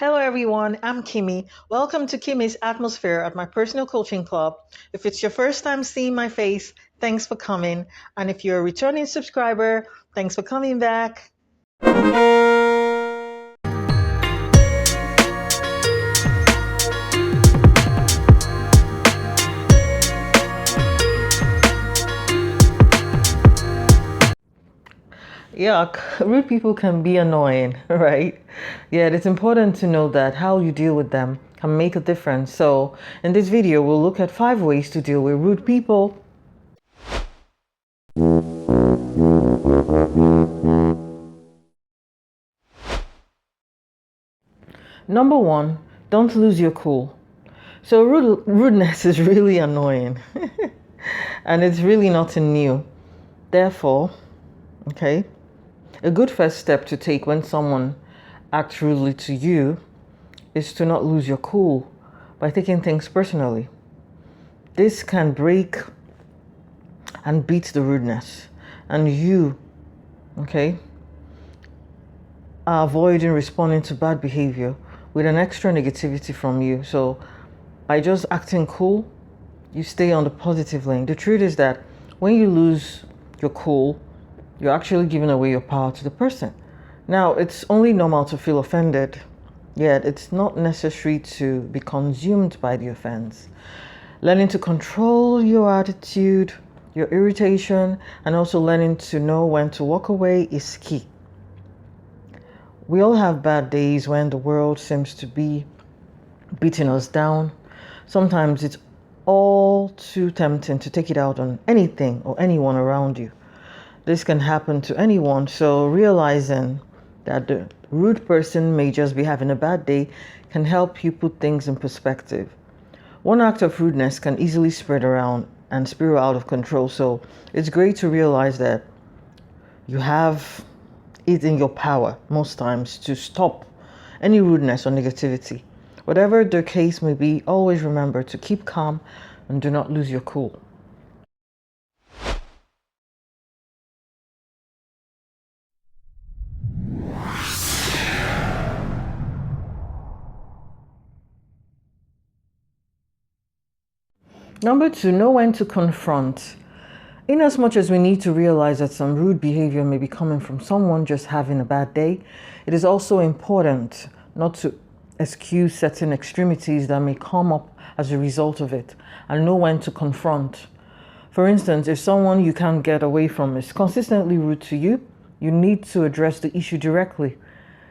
Hello, everyone. I'm Kimmy. Welcome to Kimmy's Atmosphere at my personal coaching club. If it's your first time seeing my face, thanks for coming. And if you're a returning subscriber, thanks for coming back. Yuck, rude people can be annoying, right? Yet it's important to know that how you deal with them can make a difference. So, in this video, we'll look at 5 ways to deal with rude people. Number one, don't lose your cool. So, rudeness is really annoying and it's really nothing new. Therefore, okay, a good first step to take when someone acts rudely to you is to not lose your cool by taking things personally. This can break and beat the rudeness, and you, okay, are avoiding responding to bad behavior with an extra negativity from you. So, by just acting cool, you stay on the positive lane. The truth is that when you lose your cool, you're actually giving away your power to the person. Now, it's only normal to feel offended, yet it's not necessary to be consumed by the offense. Learning to control your attitude, your irritation, and also learning to know when to walk away is key. We all have bad days when the world seems to be beating us down. Sometimes it's all too tempting to take it out on anything or anyone around you. This can happen to anyone, so realizing that the rude person may just be having a bad day can help you put things in perspective. One act of rudeness can easily spread around and spiral out of control, so it's great to realize that you have it in your power most times to stop any rudeness or negativity. Whatever the case may be, always remember to keep calm and do not lose your cool. Number two, know when to confront. In as much as we need to realize that some rude behavior may be coming from someone just having a bad day, it is also important not to excuse certain extremities that may come up as a result of it and know when to confront. For instance, if someone you can't get away from is consistently rude to you, you need to address the issue directly.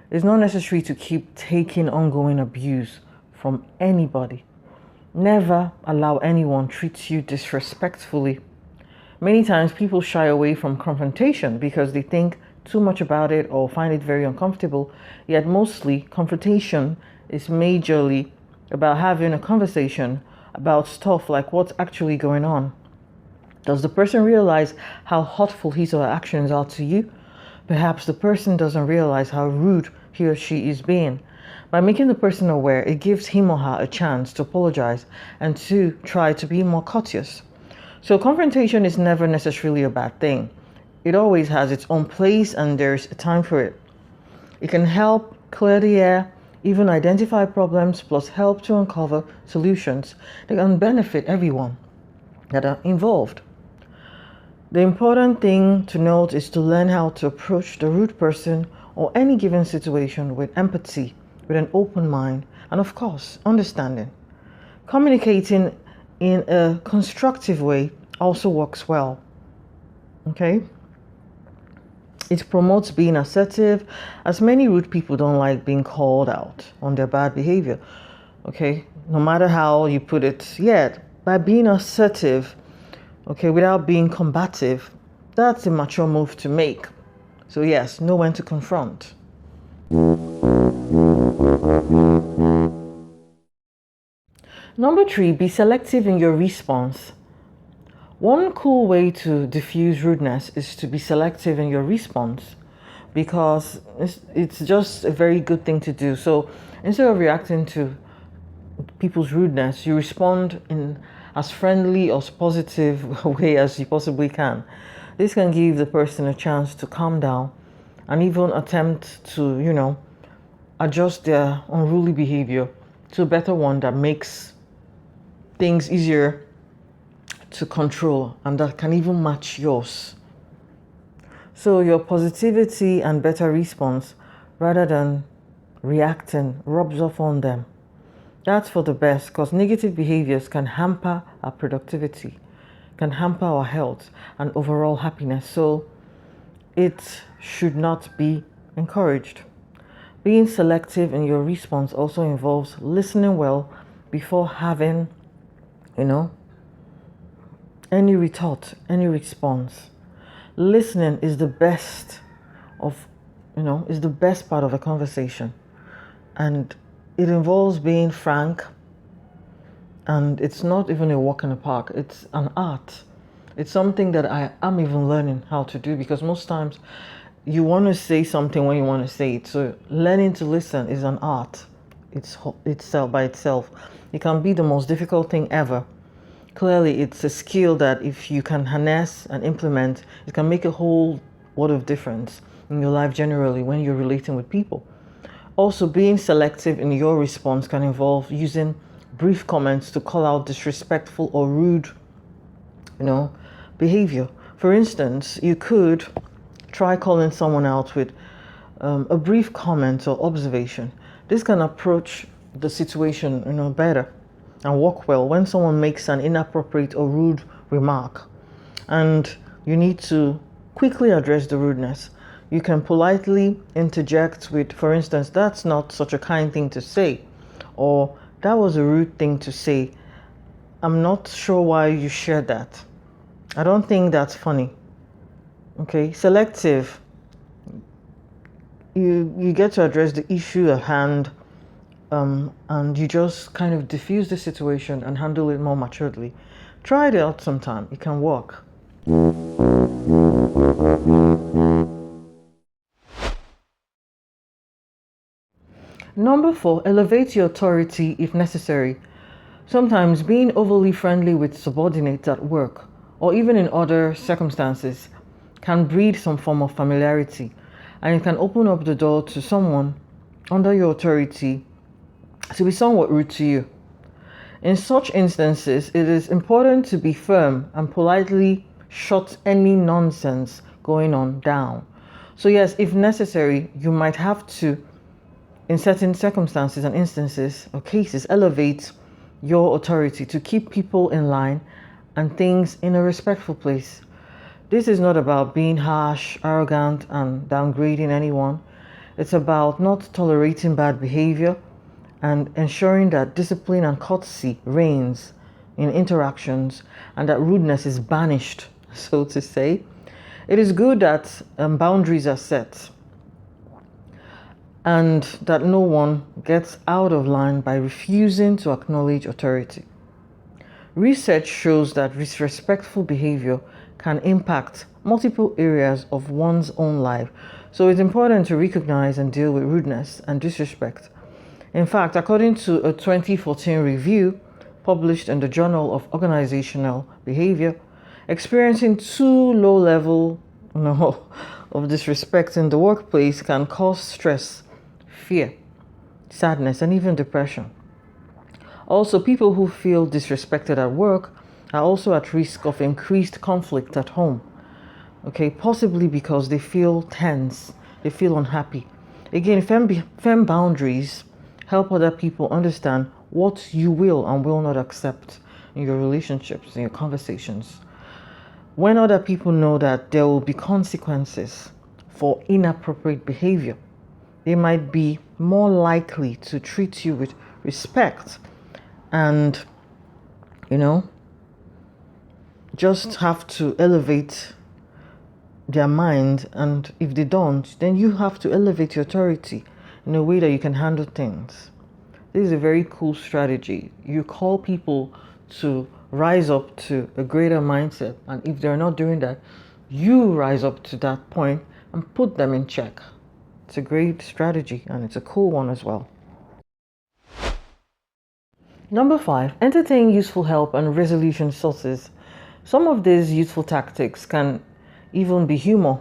It's not necessary to keep taking ongoing abuse from anybody. Never allow anyone treat you disrespectfully. Many times people shy away from confrontation because they think too much about it or find it very uncomfortable. Yet mostly confrontation is majorly about having a conversation about stuff like what's actually going on. Does the person realize how hurtful his or her actions are to you? Perhaps the person doesn't realize how rude he or she is being. By making the person aware, it gives him or her a chance to apologize and to try to be more courteous. So confrontation is never necessarily a bad thing. It always has its own place and there's a time for it. It can help clear the air, even identify problems, plus help to uncover solutions that can benefit everyone that are involved. The important thing to note is to learn how to approach the rude person or any given situation with empathy, with an open mind, and of course, understanding. Communicating in a constructive way also works well. Okay? It promotes being assertive, as many rude people don't like being called out on their bad behavior. Okay? No matter how you put it, yet by being assertive, okay, without being combative, that's a mature move to make. So yes, know when to confront. Number three, be selective in your response. One cool way to diffuse rudeness is to be selective in your response because it's just a very good thing to do. So instead of reacting to people's rudeness, you respond in as friendly or positive way as you possibly can. This can give the person a chance to calm down and even attempt to, adjust their unruly behavior to a better one that makes things easier to control and that can even match yours. So your positivity and better response, rather than reacting, rubs off on them. That's for the best, because negative behaviors can hamper our productivity, can hamper our health and overall happiness. So it should not be encouraged. Being selective in your response also involves listening well before having, any retort, any response. Listening is the best is the best part of a conversation. And it involves being frank, and it's not even a walk in the park. It's an art. It's something that I am even learning how to do, because most times you want to say something when you want to say it. So learning to listen is an art. Itself by itself. It can be the most difficult thing ever. Clearly, it's a skill that if you can harness and implement, it can make a whole lot of difference in your life generally when you're relating with people. Also, being selective in your response can involve using brief comments to call out disrespectful or rude, behavior. For instance, you could try calling someone out with a brief comment or observation. This can approach the situation, better and work well when someone makes an inappropriate or rude remark, and you need to quickly address the rudeness. You can politely interject with, for instance, "That's not such a kind thing to say," or "That was a rude thing to say. I'm not sure why you shared that. I don't think that's funny." Okay, selective. You get to address the issue at hand, and you just kind of diffuse the situation and handle it more maturely. Try it out sometime. It can work. Number 4, elevate your authority if necessary. Sometimes being overly friendly with subordinates at work or even in other circumstances can breed some form of familiarity, and it can open up the door to someone under your authority to be somewhat rude to you. In such instances, it is important to be firm and politely shut any nonsense going on down. So yes, if necessary, you might have to, in certain circumstances and instances or cases, elevate your authority to keep people in line and things in a respectful place. This is not about being harsh, arrogant, and downgrading anyone. It's about not tolerating bad behavior and ensuring that discipline and courtesy reigns in interactions and that rudeness is banished, so to say. It is good that boundaries are set and that no one gets out of line by refusing to acknowledge authority. Research shows that disrespectful behavior can impact multiple areas of one's own life, so it's important to recognize and deal with rudeness and disrespect. In fact, according to a 2014 review published in the Journal of Organizational Behavior, experiencing too low level of disrespect in the workplace can cause stress, fear, sadness, and even depression. Also, people who feel disrespected at work are also at risk of increased conflict at home. Okay, possibly because they feel tense, they feel unhappy. Again, firm boundaries help other people understand what you will and will not accept in your relationships, in your conversations. When other people know that there will be consequences for inappropriate behavior, they might be more likely to treat you with respect and, just have to elevate their mind. And if they don't, then you have to elevate your authority in a way that you can handle things. This is a very cool strategy. You call people to rise up to a greater mindset, and if they're not doing that, you rise up to that point and put them in check. It's a great strategy, and it's a cool one as well. Number 5, entertain useful help and resolution sources. Some of these useful tactics can even be humor.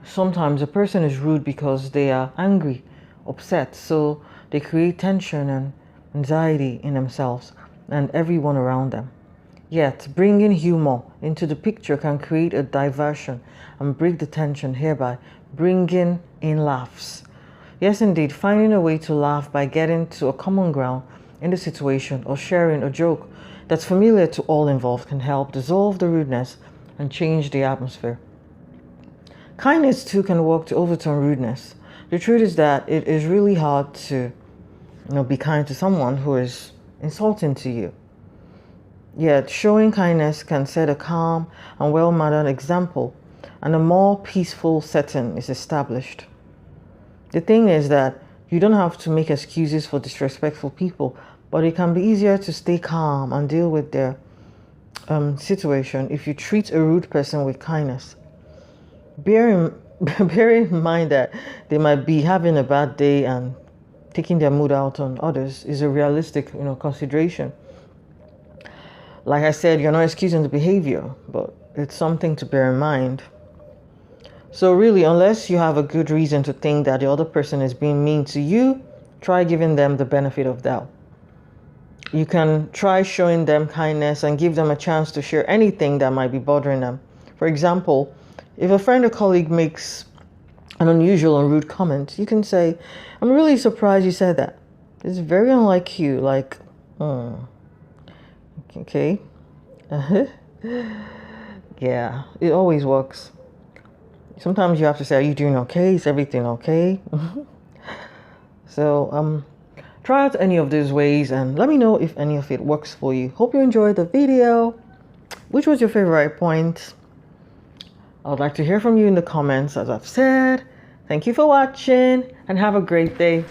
Sometimes a person is rude because they are angry upset. So they create tension and anxiety in themselves and everyone around them. Yet, bringing humor into the picture can create a diversion and break the tension, hereby bringing in laughs. Yes, indeed, finding a way to laugh by getting to a common ground in the situation or sharing a joke that's familiar to all involved can help dissolve the rudeness and change the atmosphere. Kindness too can work to overturn rudeness. The truth is that it is really hard to be kind to someone who is insulting to you. Yet showing kindness can set a calm and well-mannered example, and a more peaceful setting is established. The thing is that you don't have to make excuses for disrespectful people, but it can be easier to stay calm and deal with their situation if you treat a rude person with kindness. Bear in mind that they might be having a bad day, and taking their mood out on others is a realistic consideration. Like I said, you're not excusing the behavior, but it's something to bear in mind. So really, unless you have a good reason to think that the other person is being mean to you, try giving them the benefit of doubt. You can try showing them kindness and give them a chance to share anything that might be bothering them. For example, if a friend or colleague makes an unusual and rude comment, you can say, "I'm really surprised you said that. It's very unlike you." Like, okay. Yeah, it always works. Sometimes you have to say, "Are you doing okay? Is everything okay?" So, try out any of these ways and let me know if any of it works for you. Hope you enjoyed the video. Which was your favorite point? I would like to hear from you in the comments, as I've said. Thank you for watching and have a great day.